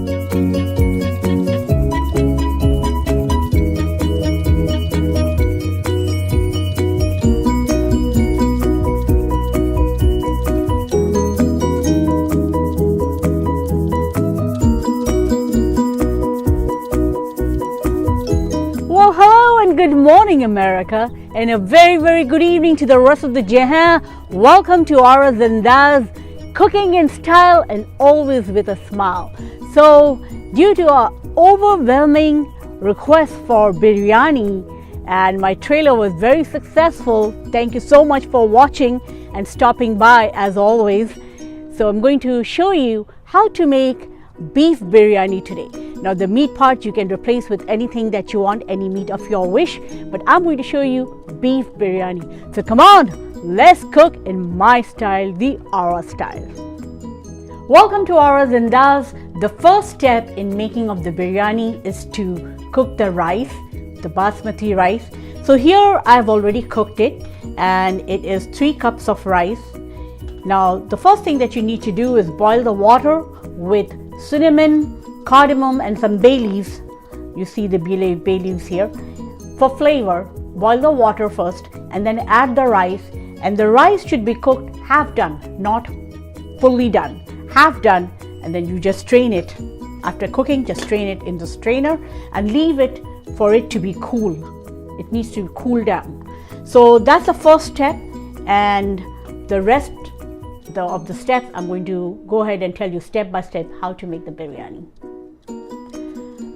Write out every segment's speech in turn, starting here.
Well, hello and good morning, America, and a very good evening to the rest of the Jahan. Welcome to ARA ANDAAZ, cooking in style and always with a smile. So, due to our overwhelming request for biryani, and my trailer was very successful. Thank you so much for watching and stopping by as always. So, I'm going to show you how to make beef biryani today. Now the meat part you can replace with anything that you want, any meat of your wish, but I'm going to show you beef biryani. So come on, let's cook in my style, the ARA style. Welcome to ARA ANDAAZ. The first step in making of the biryani is to cook the rice, the basmati rice. So here I've already cooked it and it is 3 cups of rice. Now the first thing that you need to do is boil the water with cinnamon, cardamom and some bay leaves. You see the bay leaves here. For flavor, boil the water first and then add the rice, and the rice should be cooked half done, not fully done, half done, and then you just strain it. After cooking, just strain it in the strainer and leave it for it to be cool. It needs to cool down. So that's the first step, and the rest of the steps I'm going to go ahead and tell you step by step how to make the biryani.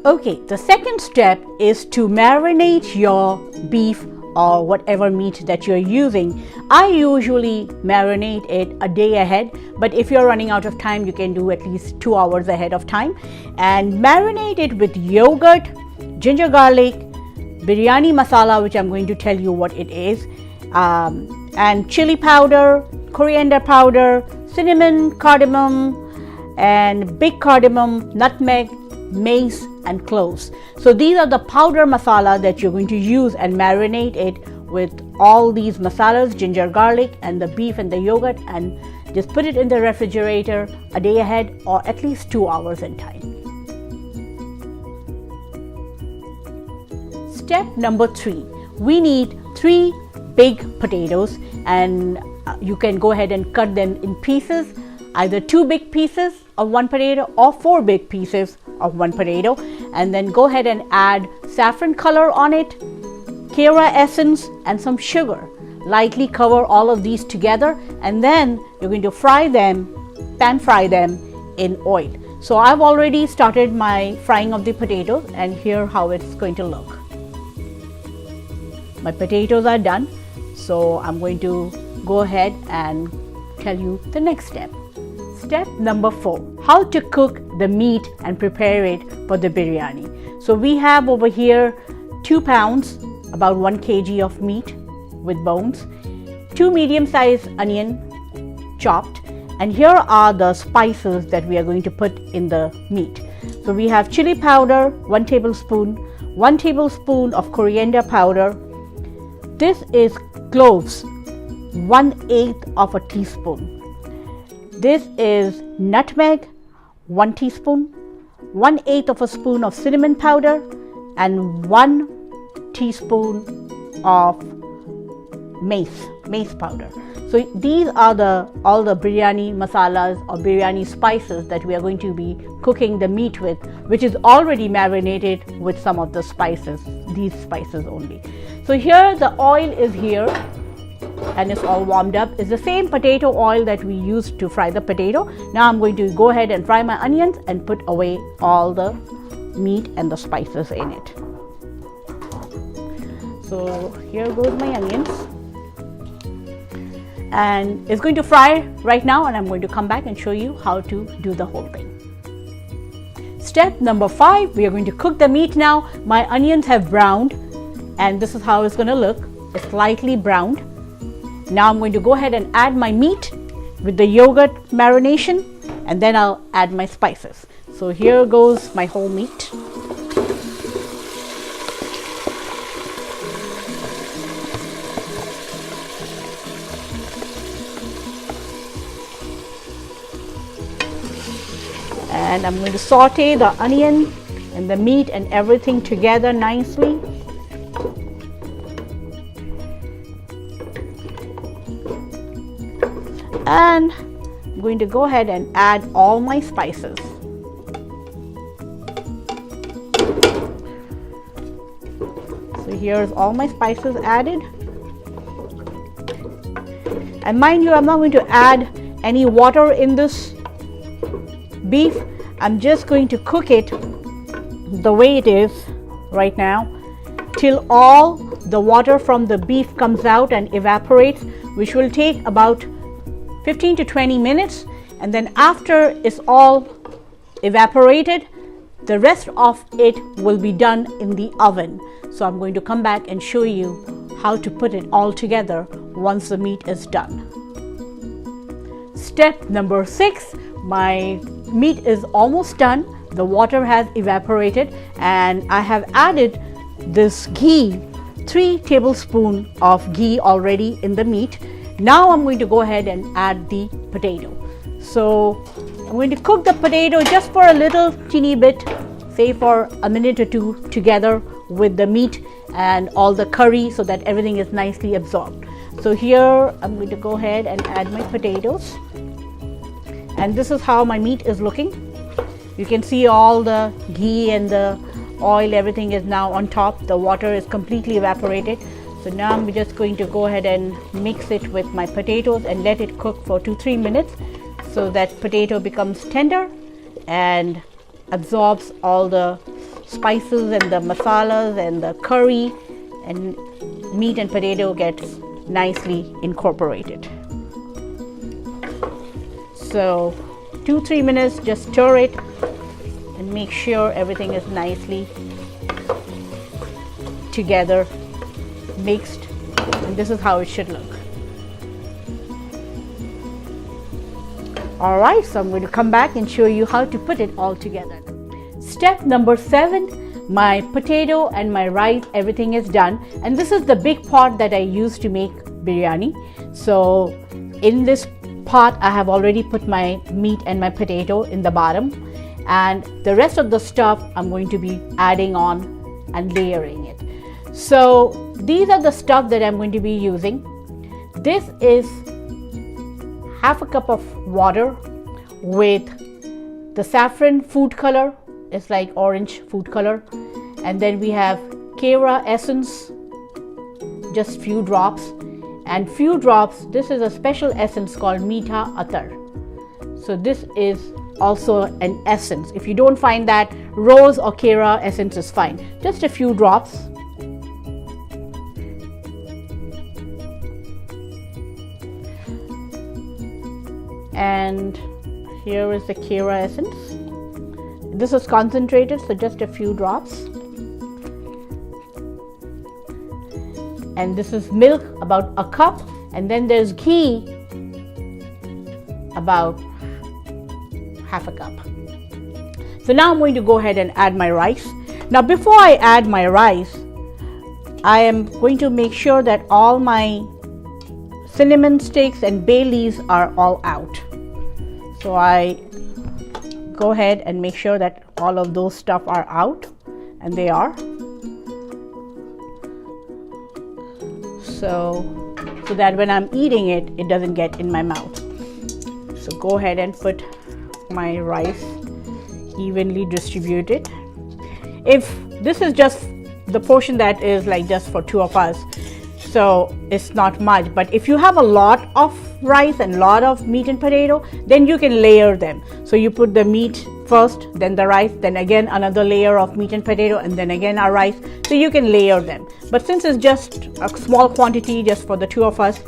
Okay, the second step is to marinate your beef or whatever meat that you're using. I usually marinate it a day ahead, but if you're running out of time, you can do at least 2 hours ahead of time. And marinate it with yogurt, ginger garlic, biryani masala, which I'm going to tell you what it is, and chili powder, coriander powder, cinnamon, cardamom, and big cardamom, nutmeg, mace and cloves. So these are the powder masala that you're going to use and marinate it with all these masalas, ginger garlic and the beef and the yogurt, and just put it in the refrigerator a day ahead or at least 2 hours in time. Step number 3, we need 3 big potatoes, and you can go ahead and cut them in pieces, either 2 big pieces of 1 potato or 4 big pieces of 1 potato, and then go ahead and add saffron color on it, Kera essence and some sugar. Lightly cover all of these together, and then you're going to pan fry them in oil. So I've already started my frying of the potatoes, and here how it's going to look. My potatoes are done, so I'm going to go ahead and tell you the next step. Step number 4, how to cook the meat and prepare it for the biryani. So we have over here 2 pounds, about 1 kg of meat with bones, 2 medium-sized onion chopped, and here are the spices that we are going to put in the meat. So we have chili powder, 1 tablespoon, 1 tablespoon of coriander powder. This is cloves, 1/8 of a teaspoon. This is nutmeg, 1 teaspoon, 1/8 of a spoon of cinnamon powder, and 1 teaspoon of mace powder. So these are all the biryani masalas or biryani spices that we are going to be cooking the meat with, which is already marinated with some of the spices, these spices only. So here the oil is here and it's all warmed up. It's the same potato oil that we used to fry the potato. Now I'm going to go ahead and fry my onions and put away all the meat and the spices in it. So here goes my onions, and it's going to fry right now, and I'm going to come back and show you how to do the whole thing. Step number 5, we are going to cook the meat now. My onions have browned, and this is how it's going to look. It's slightly browned. Now I'm going to go ahead and add my meat with the yogurt marination, and then I'll add my spices. So here goes my whole meat. And I'm going to saute the onion and the meat and everything together nicely. And I'm going to go ahead and add all my spices. So here's all my spices added. And mind you, I'm not going to add any water in this beef. I'm just going to cook it the way it is right now till all the water from the beef comes out and evaporates, which will take about 15 to 20 minutes. And then after it's all evaporated, the rest of it will be done in the oven. So I'm going to come back and show you how to put it all together once the meat is done. Step number 6, my meat is almost done. The water has evaporated and I have added this ghee, 3 tablespoons of ghee already in the meat. Now I'm going to go ahead and add the potato. So I'm going to cook the potato just for a little teeny bit, say for a minute or two, together with the meat and all the curry so that everything is nicely absorbed. So here I'm going to go ahead and add my potatoes. And this is how my meat is looking. You can see all the ghee and the oil, everything is now on top. The water is completely evaporated. So now I'm just going to go ahead and mix it with my potatoes and let it cook for 2-3 minutes so that potato becomes tender and absorbs all the spices and the masalas and the curry, and meat and potato gets nicely incorporated. So 2-3 minutes, just stir it and make sure everything is nicely together, mixed, and this is how it should look. Alright, so I'm going to come back and show you how to put it all together. Step number 7, my potato and my rice, everything is done, and this is the big pot that I use to make biryani. So in this pot I have already put my meat and my potato in the bottom, and the rest of the stuff I'm going to be adding on and layering it. So these are the stuff that I'm going to be using. This is half a cup of water with the saffron food color, it's like orange food color, and then we have ARA essence, just few drops, and few drops, this is a special essence called meetha atar. So this is also an essence. If you don't find that, rose or ARA essence is fine, just a few drops. And here is the ARA essence. This is concentrated, so just a few drops. And this is milk, about a cup, and then there's ghee, about half a cup. So now I'm going to go ahead and add my rice. Now before I add my rice, I am going to make sure that all my cinnamon sticks and bay leaves are all out. So I go ahead and make sure that all of those stuff are out, and they are. So that when I'm eating it, it doesn't get in my mouth. So go ahead and put my rice evenly distributed. If this is just the portion that is like just for 2 of us, so it's not much, but if you have a lot of rice and lot of meat and potato, then you can layer them. So you put the meat first, then the rice, then again another layer of meat and potato, and then again our rice, so you can layer them. But since it's just a small quantity just for the 2 of us,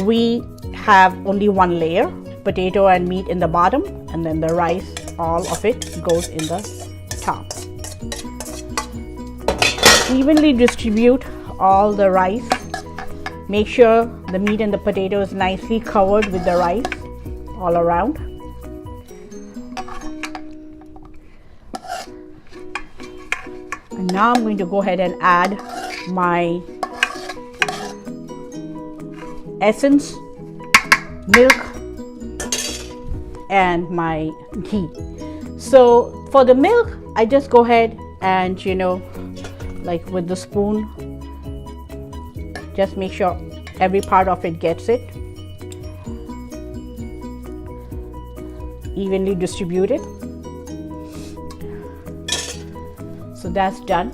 we have only 1 layer, potato and meat in the bottom, and then the rice, all of it goes in the top. Evenly distribute all the rice. Make sure the meat and the potato is nicely covered with the rice all around. And now I'm going to go ahead and add my essence, milk, and my ghee. So for the milk, I just go ahead and, you know, like with the spoon, just make sure every part of it gets it evenly distributed. So that's done.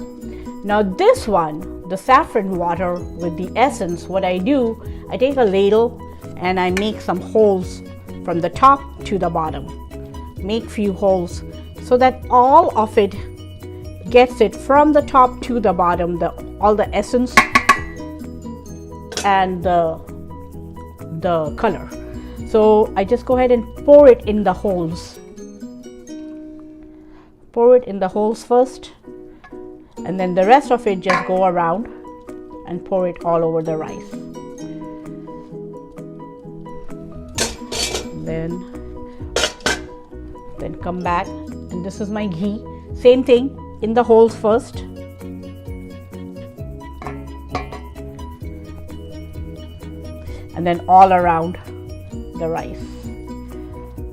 Now this one, the saffron water with the essence, what I do, I take a ladle and I make some holes from the top to the bottom. Make few holes so that all of it gets it from the top to the bottom, all the essence and the color. So I just go ahead and pour it in the holes. Pour it in the holes first, and then the rest of it just go around and pour it all over the rice. Then come back, and this is my ghee. Same thing, in the holes first. And then all around the rice.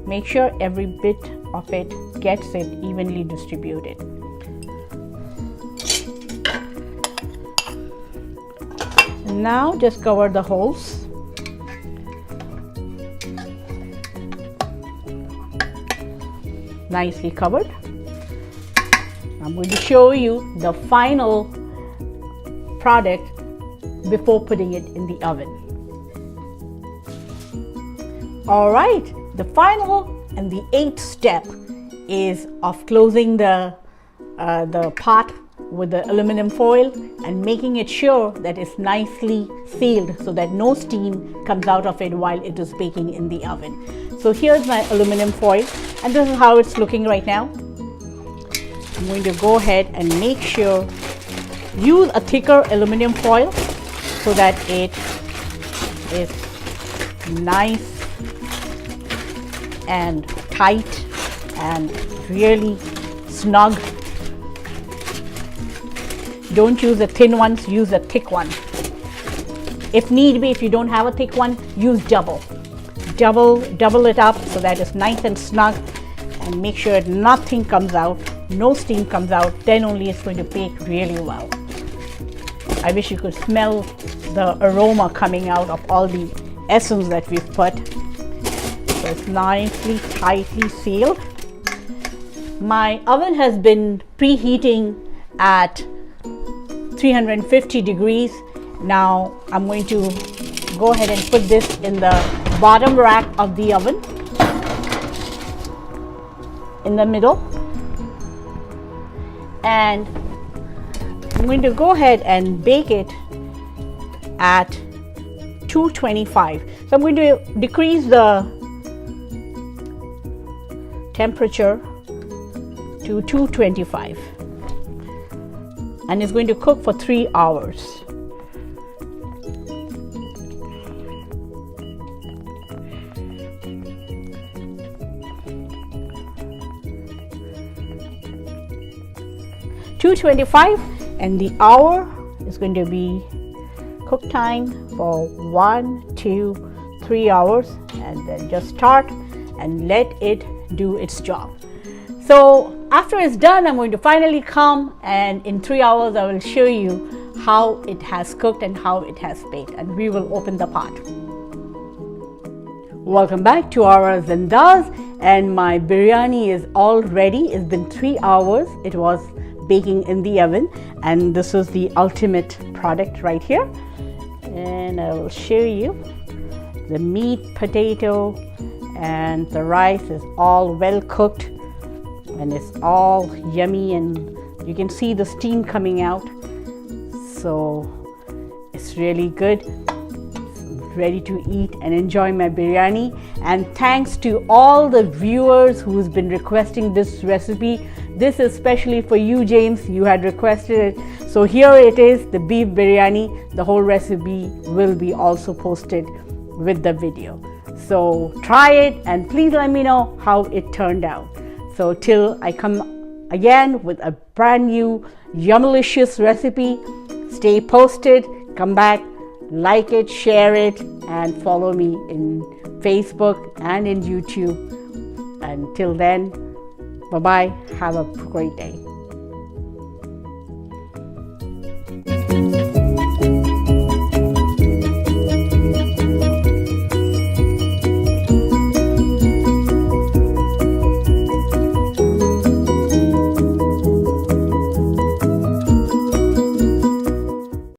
Make sure every bit of it gets it evenly distributed. And now just cover the holes. Nicely covered. I'm going to show you the final product before putting it in the oven. All right, the final and the 8th step is of closing the pot with the aluminum foil and making it sure that it's nicely sealed so that no steam comes out of it while it is baking in the oven. So here's my aluminum foil, and this is how it's looking right now. I'm going to go ahead and make sure, use a thicker aluminum foil so that it is nice and tight and really snug. Don't use the thin ones, use a thick one. If need be, if you don't have a thick one, use double it up so that it's nice and snug, and make sure nothing comes out, no steam comes out, then only it's going to bake really well. I wish you could smell the aroma coming out of all the essence that we've put. So it's nicely, tightly sealed. My oven has been preheating at 350 degrees. Now I'm going to go ahead and put this in the bottom rack of the oven, in the middle, and I'm going to go ahead and bake it at 225. So I'm going to decrease the temperature to 225, and it's going to cook for 3 hours. And the hour is going to be cook time for 1, 2, 3 hours, and then just start and let it do its job. So after it's done, I'm going to finally come, and in 3 hours I will show you how it has cooked and how it has baked, and we will open the pot. Welcome back to ARA ANDAAZ, and my biryani is all ready. It's been 3 hours. It was baking in the oven, and this is the ultimate product right here. And I will show you the meat, potato, and the rice is all well cooked, and it's all yummy, and you can see the steam coming out. So it's really good. Ready to eat and enjoy my biryani. And thanks to all the viewers who's been requesting this recipe. This is especially for you, James. You had requested it. So here it is, the beef biryani. The whole recipe will be also posted with the video. So try it and please let me know how it turned out. So till I come again with a brand new yummilicious recipe, stay posted, come back, like it, share it, and follow me in Facebook and in YouTube Until then, bye-bye. Have a great day.